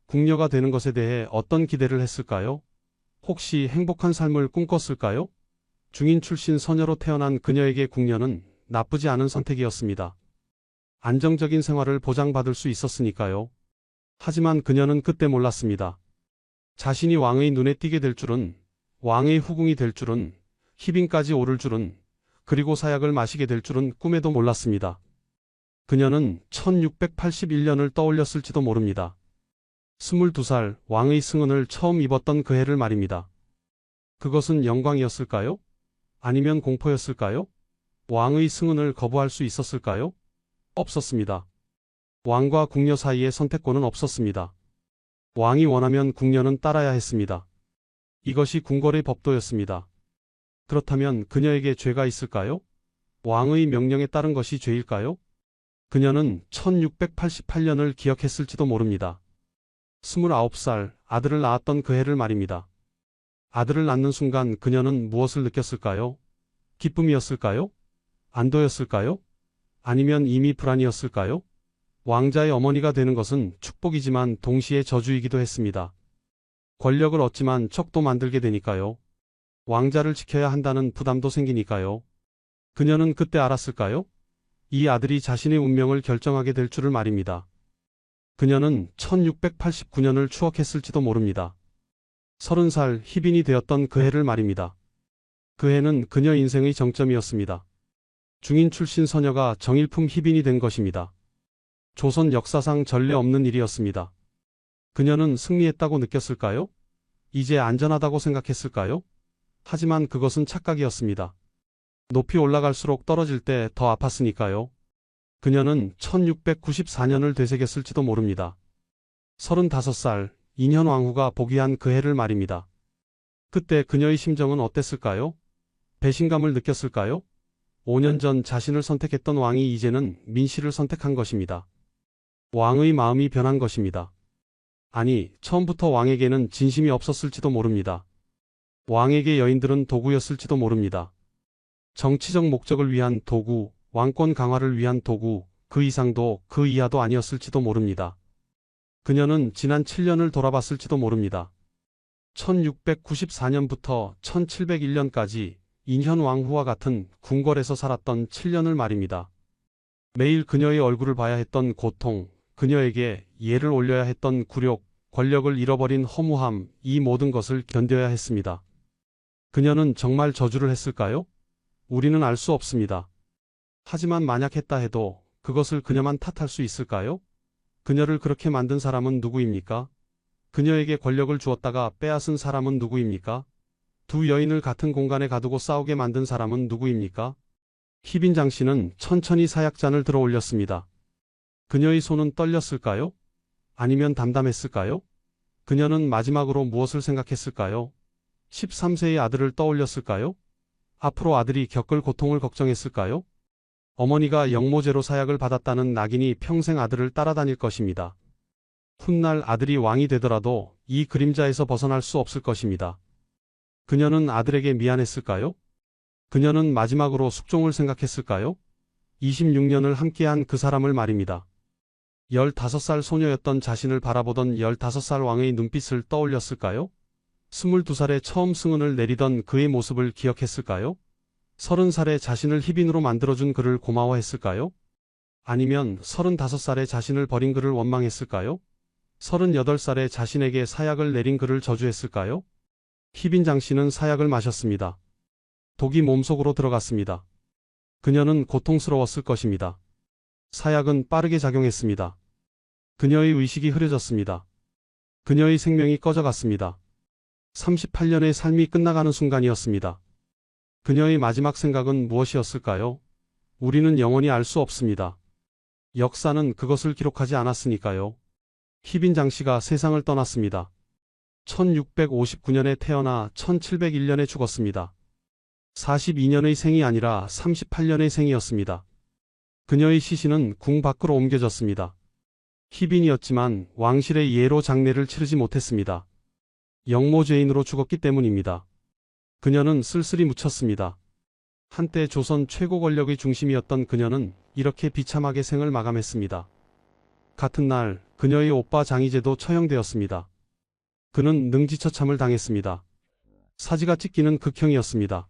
궁녀가 되는 것에 대해 어떤 기대를 했을까요? 혹시 행복한 삶을 꿈꿨을까요? 중인 출신 소녀로 태어난 그녀에게 궁녀는 나쁘지 않은 선택이었습니다. 안정적인 생활을 보장받을 수 있었으니까요. 하지만 그녀는 그때 몰랐습니다. 자신이 왕의 눈에 띄게 될 줄은, 왕의 후궁이 될 줄은, 희빈까지 오를 줄은, 그리고 사약을 마시게 될 줄은 꿈에도 몰랐습니다. 그녀는 1681년을 떠올렸을지도 모릅니다. 22살 왕의 승은을 처음 입었던 그 해를 말입니다. 그것은 영광이었을까요? 아니면 공포였을까요? 왕의 승은을 거부할 수 있었을까요? 없었습니다. 왕과 궁녀 사이에 선택권은 없었습니다. 왕이 원하면 궁녀는 따라야 했습니다. 이것이 궁궐의 법도였습니다. 그렇다면 그녀에게 죄가 있을까요? 왕의 명령에 따른 것이 죄일까요? 그녀는 1688년을 기억했을지도 모릅니다. 29살 아들을 낳았던 그 해를 말입니다. 아들을 낳는 순간 그녀는 무엇을 느꼈을까요? 기쁨이었을까요? 안도였을까요? 아니면 이미 불안이었을까요? 왕자의 어머니가 되는 것은 축복이지만 동시에 저주이기도 했습니다. 권력을 얻지만 척도 만들게 되니까요. 왕자를 지켜야 한다는 부담도 생기니까요. 그녀는 그때 알았을까요? 이 아들이 자신의 운명을 결정하게 될 줄을 말입니다. 그녀는 1689년을 추억했을지도 모릅니다. 30살 희빈이 되었던 그 해를 말입니다. 그 해는 그녀 인생의 정점이었습니다. 중인 출신 소녀가 정일품 희빈이 된 것입니다. 조선 역사상 전례 없는 일이었습니다. 그녀는 승리했다고 느꼈을까요? 이제 안전하다고 생각했을까요? 하지만 그것은 착각이었습니다. 높이 올라갈수록 떨어질 때 더 아팠으니까요. 그녀는 1694년을 되새겼을지도 모릅니다. 35살 인현왕후가 복위한 그 해를 말입니다. 그때 그녀의 심정은 어땠을까요? 배신감을 느꼈을까요? 5년 전 자신을 선택했던 왕이 이제는 민씨를 선택한 것입니다. 왕의 마음이 변한 것입니다. 아니, 처음부터 왕에게는 진심이 없었을지도 모릅니다. 왕에게 여인들은 도구였을지도 모릅니다. 정치적 목적을 위한 도구, 왕권 강화를 위한 도구, 그 이상도 그 이하도 아니었을지도 모릅니다. 그녀는 지난 7년을 돌아봤을지도 모릅니다. 1694년부터 1701년까지 인현왕후와 같은 궁궐에서 살았던 7년을 말입니다. 매일 그녀의 얼굴을 봐야 했던 고통, 그녀에게 예를 올려야 했던 굴욕, 권력을 잃어버린 허무함, 이 모든 것을 견뎌야 했습니다. 그녀는 정말 저주를 했을까요? 우리는 알 수 없습니다. 하지만 만약 했다 해도 그것을 그녀만 탓할 수 있을까요? 그녀를 그렇게 만든 사람은 누구입니까? 그녀에게 권력을 주었다가 빼앗은 사람은 누구입니까? 두 여인을 같은 공간에 가두고 싸우게 만든 사람은 누구입니까? 희빈 장씨는 천천히 사약잔을 들어 올렸습니다. 그녀의 손은 떨렸을까요? 아니면 담담했을까요? 그녀는 마지막으로 무엇을 생각했을까요? 13세의 아들을 떠올렸을까요? 앞으로 아들이 겪을 고통을 걱정했을까요? 어머니가 영모제로 사약을 받았다는 낙인이 평생 아들을 따라다닐 것입니다. 훗날 아들이 왕이 되더라도 이 그림자에서 벗어날 수 없을 것입니다. 그녀는 아들에게 미안했을까요? 그녀는 마지막으로 숙종을 생각했을까요? 26년을 함께한 그 사람을 말입니다. 15살 소녀였던 자신을 바라보던 15살 왕의 눈빛을 떠올렸을까요? 22살에 처음 승은을 내리던 그의 모습을 기억했을까요? 30살에 자신을 희빈으로 만들어준 그를 고마워했을까요? 아니면 35살에 자신을 버린 그를 원망했을까요? 38살에 자신에게 사약을 내린 그를 저주했을까요? 희빈 장씨는 사약을 마셨습니다. 독이 몸속으로 들어갔습니다. 그녀는 고통스러웠을 것입니다. 사약은 빠르게 작용했습니다. 그녀의 의식이 흐려졌습니다. 그녀의 생명이 꺼져갔습니다. 38년의 삶이 끝나가는 순간이었습니다. 그녀의 마지막 생각은 무엇이었을까요? 우리는 영원히 알 수 없습니다. 역사는 그것을 기록하지 않았으니까요. 희빈장 씨가 세상을 떠났습니다. 1659년에 태어나 1701년에 죽었습니다. 42년의 생이 아니라 38년의 생이었습니다. 그녀의 시신은 궁 밖으로 옮겨졌습니다. 희빈이었지만 왕실의 예로 장례를 치르지 못했습니다. 영모죄인으로 죽었기 때문입니다. 그녀는 쓸쓸히 묻혔습니다. 한때 조선 최고 권력의 중심이었던 그녀는 이렇게 비참하게 생을 마감했습니다. 같은 날 그녀의 오빠 장희재도 처형되었습니다. 그는 능지처참을 당했습니다. 사지가 찢기는 극형이었습니다.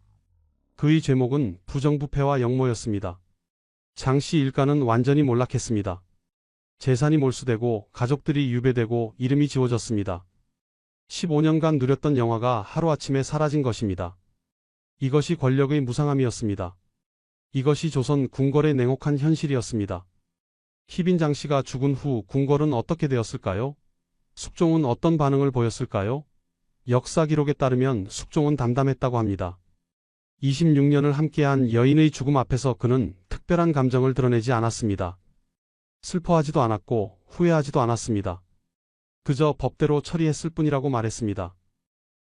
그의 죄목은 부정부패와 역모였습니다. 장씨 일가는 완전히 몰락했습니다. 재산이 몰수되고 가족들이 유배되고 이름이 지워졌습니다. 15년간 누렸던 영화가 하루아침에 사라진 것입니다. 이것이 권력의 무상함이었습니다. 이것이 조선 궁궐의 냉혹한 현실이었습니다. 희빈장 씨가 죽은 후 궁궐은 어떻게 되었을까요? 숙종은 어떤 반응을 보였을까요? 역사 기록에 따르면 숙종은 담담했다고 합니다. 26년을 함께한 여인의 죽음 앞에서 그는 특별한 감정을 드러내지 않았습니다. 슬퍼하지도 않았고 후회하지도 않았습니다. 그저 법대로 처리했을 뿐이라고 말했습니다.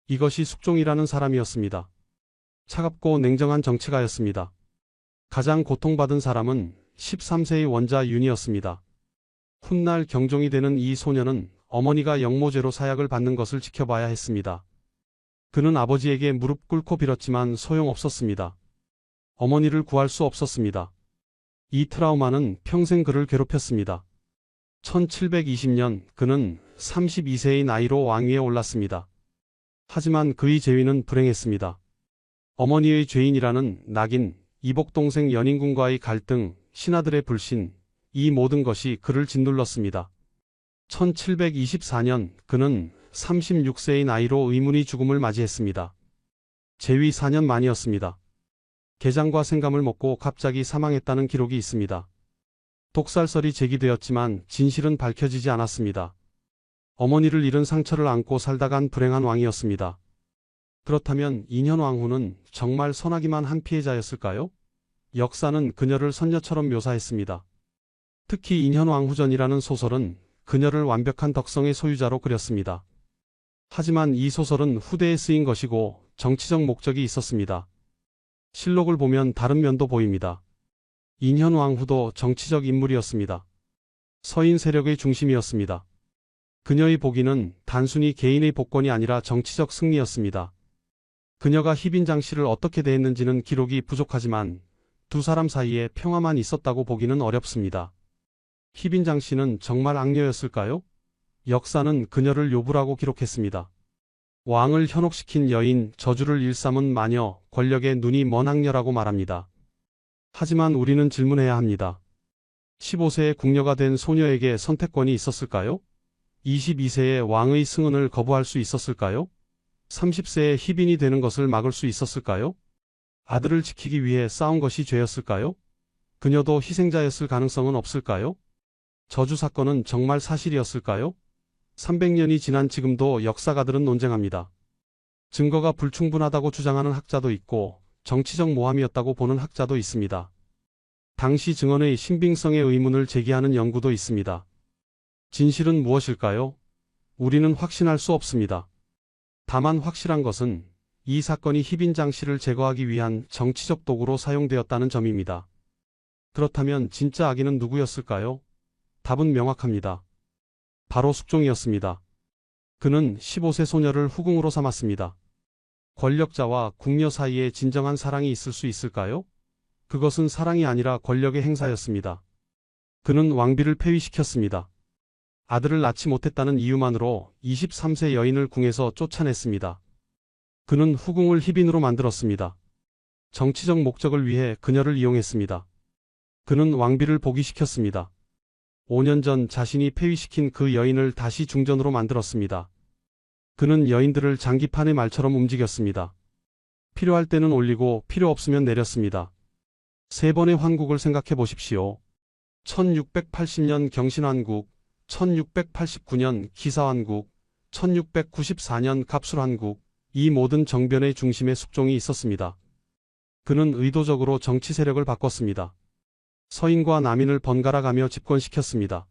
이것이 숙종이라는 사람이었습니다. 차갑고 냉정한 정치가였습니다. 가장 고통받은 사람은 13세의 원자 윤이었습니다. 훗날 경종이 되는 이 소녀는 어머니가 영모죄로 사약을 받는 것을 지켜봐야 했습니다. 그는 아버지에게 무릎 꿇고 빌었지만 소용없었습니다. 어머니를 구할 수 없었습니다. 이 트라우마는 평생 그를 괴롭혔습니다. 1720년 그는 32세의 나이로 왕위에 올랐습니다. 하지만 그의 재위는 불행했습니다. 어머니의 죄인이라는 낙인, 이복동생 연인군과의 갈등, 신하들의 불신, 이 모든 것이 그를 짓눌렀습니다. 1724년 그는 36세의 나이로 의문의 죽음을 맞이했습니다. 재위 4년 만이었습니다. 게장과 생감을 먹고 갑자기 사망했다는 기록이 있습니다. 독살설이 제기되었지만 진실은 밝혀지지 않았습니다. 어머니를 잃은 상처를 안고 살다간 불행한 왕이었습니다. 그렇다면 인현왕후는 정말 선하기만 한 피해자였을까요? 역사는 그녀를 선녀처럼 묘사했습니다. 특히 인현왕후전이라는 소설은 그녀를 완벽한 덕성의 소유자로 그렸습니다. 하지만 이 소설은 후대에 쓰인 것이고 정치적 목적이 있었습니다. 실록을 보면 다른 면도 보입니다. 인현왕후도 정치적 인물이었습니다. 서인 세력의 중심이었습니다. 그녀의 복위는 단순히 개인의 복권이 아니라 정치적 승리였습니다. 그녀가 희빈장 씨를 어떻게 대했는지는 기록이 부족하지만 두 사람 사이에 평화만 있었다고 보기는 어렵습니다. 희빈장 씨는 정말 악녀였을까요? 역사는 그녀를 요부라고 기록했습니다. 왕을 현혹시킨 여인, 저주를 일삼은 마녀, 권력에 눈이 먼 악녀라고 말합니다. 하지만 우리는 질문해야 합니다. 15세의 궁녀가 된 소녀에게 선택권이 있었을까요? 22세의 왕의 승은을 거부할 수 있었을까요? 30세의 희빈이 되는 것을 막을 수 있었을까요? 아들을 지키기 위해 싸운 것이 죄였을까요? 그녀도 희생자였을 가능성은 없을까요? 저주 사건은 정말 사실이었을까요? 300년이 지난 지금도 역사가들은 논쟁합니다. 증거가 불충분하다고 주장하는 학자도 있고 정치적 모함이었다고 보는 학자도 있습니다. 당시 증언의 신빙성에 의문을 제기하는 연구도 있습니다. 진실은 무엇일까요? 우리는 확신할 수 없습니다. 다만 확실한 것은 이 사건이 희빈장 씨를 제거하기 위한 정치적 도구로 사용되었다는 점입니다. 그렇다면 진짜 악인은 누구였을까요? 답은 명확합니다. 바로 숙종이었습니다. 그는 15세 소녀를 후궁으로 삼았습니다. 권력자와 궁녀 사이에 진정한 사랑이 있을 수 있을까요? 그것은 사랑이 아니라 권력의 행사였습니다. 그는 왕비를 폐위시켰습니다. 아들을 낳지 못했다는 이유만으로 23세 여인을 궁에서 쫓아냈습니다. 그는 후궁을 희빈으로 만들었습니다. 정치적 목적을 위해 그녀를 이용했습니다. 그는 왕비를 복위시켰습니다. 5년 전 자신이 폐위시킨 그 여인을 다시 중전으로 만들었습니다. 그는 여인들을 장기판의 말처럼 움직였습니다. 필요할 때는 올리고 필요 없으면 내렸습니다. 세 번의 환국을 생각해 보십시오. 1680년 경신환국, 1689년 기사환국, 1694년 갑술환국, 이 모든 정변의 중심에 숙종이 있었습니다. 그는 의도적으로 정치 세력을 바꿨습니다. 서인과 남인을 번갈아 가며 집권시켰습니다.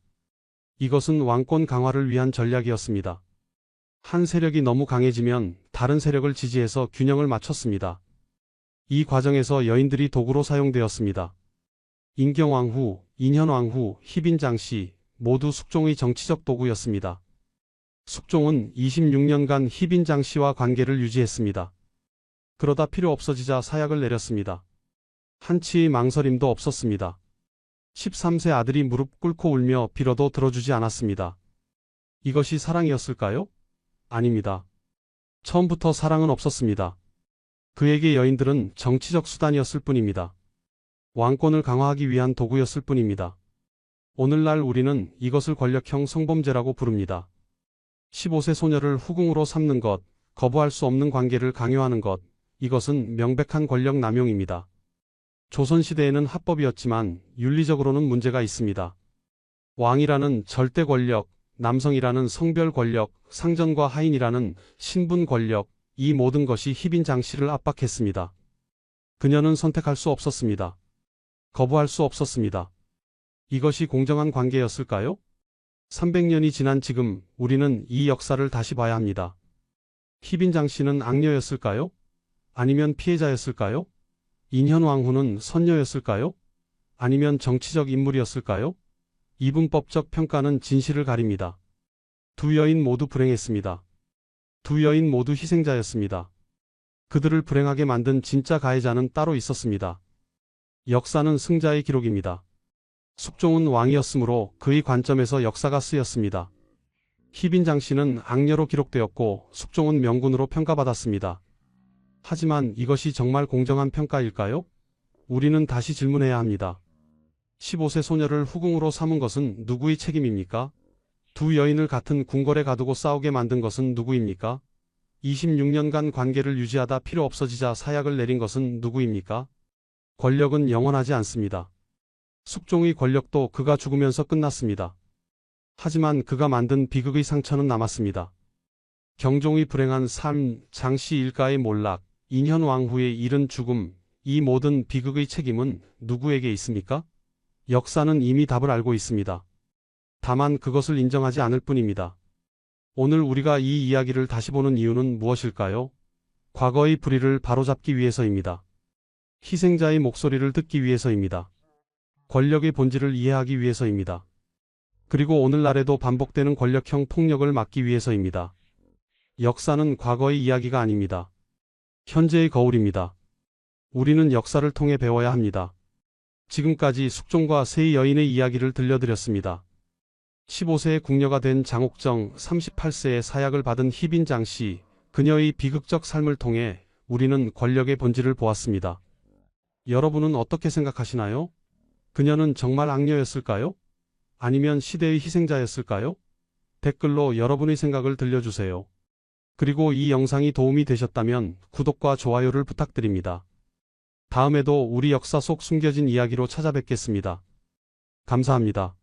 이것은 왕권 강화를 위한 전략이었습니다. 한 세력이 너무 강해지면 다른 세력을 지지해서 균형을 맞췄습니다. 이 과정에서 여인들이 도구로 사용되었습니다. 인경왕후, 인현왕후, 희빈장씨 모두 숙종의 정치적 도구였습니다. 숙종은 26년간 희빈장씨와 관계를 유지했습니다. 그러다 필요 없어지자 사약을 내렸습니다. 한치의 망설임도 없었습니다. 13세 아들이 무릎 꿇고 울며 빌어도 들어주지 않았습니다. 이것이 사랑이었을까요? 아닙니다. 처음부터 사랑은 없었습니다. 그에게 여인들은 정치적 수단이었을 뿐입니다. 왕권을 강화하기 위한 도구였을 뿐입니다. 오늘날 우리는 이것을 권력형 성범죄라고 부릅니다. 15세 소녀를 후궁으로 삼는 것, 거부할 수 없는 관계를 강요하는 것, 이것은 명백한 권력 남용입니다. 조선시대에는 합법이었지만 윤리적으로는 문제가 있습니다. 왕이라는 절대 권력, 남성이라는 성별 권력, 상전과 하인이라는 신분 권력, 이 모든 것이 희빈장씨를 압박했습니다. 그녀는 선택할 수 없었습니다. 거부할 수 없었습니다. 이것이 공정한 관계였을까요? 300년이 지난 지금 우리는 이 역사를 다시 봐야 합니다. 희빈장씨는 악녀였을까요? 아니면 피해자였을까요? 인현왕후는 선녀였을까요? 아니면 정치적 인물이었을까요? 이분법적 평가는 진실을 가립니다. 두 여인 모두 불행했습니다. 두 여인 모두 희생자였습니다. 그들을 불행하게 만든 진짜 가해자는 따로 있었습니다. 역사는 승자의 기록입니다. 숙종은 왕이었으므로 그의 관점에서 역사가 쓰였습니다. 희빈장씨는 악녀로 기록되었고 숙종은 명군으로 평가받았습니다. 하지만 이것이 정말 공정한 평가일까요? 우리는 다시 질문해야 합니다. 15세 소녀를 후궁으로 삼은 것은 누구의 책임입니까? 두 여인을 같은 궁궐에 가두고 싸우게 만든 것은 누구입니까? 26년간 관계를 유지하다 필요 없어지자 사약을 내린 것은 누구입니까? 권력은 영원하지 않습니다. 숙종의 권력도 그가 죽으면서 끝났습니다. 하지만 그가 만든 비극의 상처는 남았습니다. 경종의 불행한 삶, 장씨 일가의 몰락, 인현왕후의 이른 죽음, 이 모든 비극의 책임은 누구에게 있습니까? 역사는 이미 답을 알고 있습니다. 다만 그것을 인정하지 않을 뿐입니다. 오늘 우리가 이 이야기를 다시 보는 이유는 무엇일까요? 과거의 불의를 바로잡기 위해서입니다. 희생자의 목소리를 듣기 위해서입니다. 권력의 본질을 이해하기 위해서입니다. 그리고 오늘날에도 반복되는 권력형 폭력을 막기 위해서입니다. 역사는 과거의 이야기가 아닙니다. 현재의 거울입니다. 우리는 역사를 통해 배워야 합니다. 지금까지 숙종과 세 여인의 이야기를 들려드렸습니다. 15세의 궁녀가 된 장옥정, 38세의 사약을 받은 희빈장씨, 그녀의 비극적 삶을 통해 우리는 권력의 본질을 보았습니다. 여러분은 어떻게 생각하시나요? 그녀는 정말 악녀였을까요? 아니면 시대의 희생자였을까요? 댓글로 여러분의 생각을 들려주세요. 그리고 이 영상이 도움이 되셨다면 구독과 좋아요를 부탁드립니다. 다음에도 우리 역사 속 숨겨진 이야기로 찾아뵙겠습니다. 감사합니다.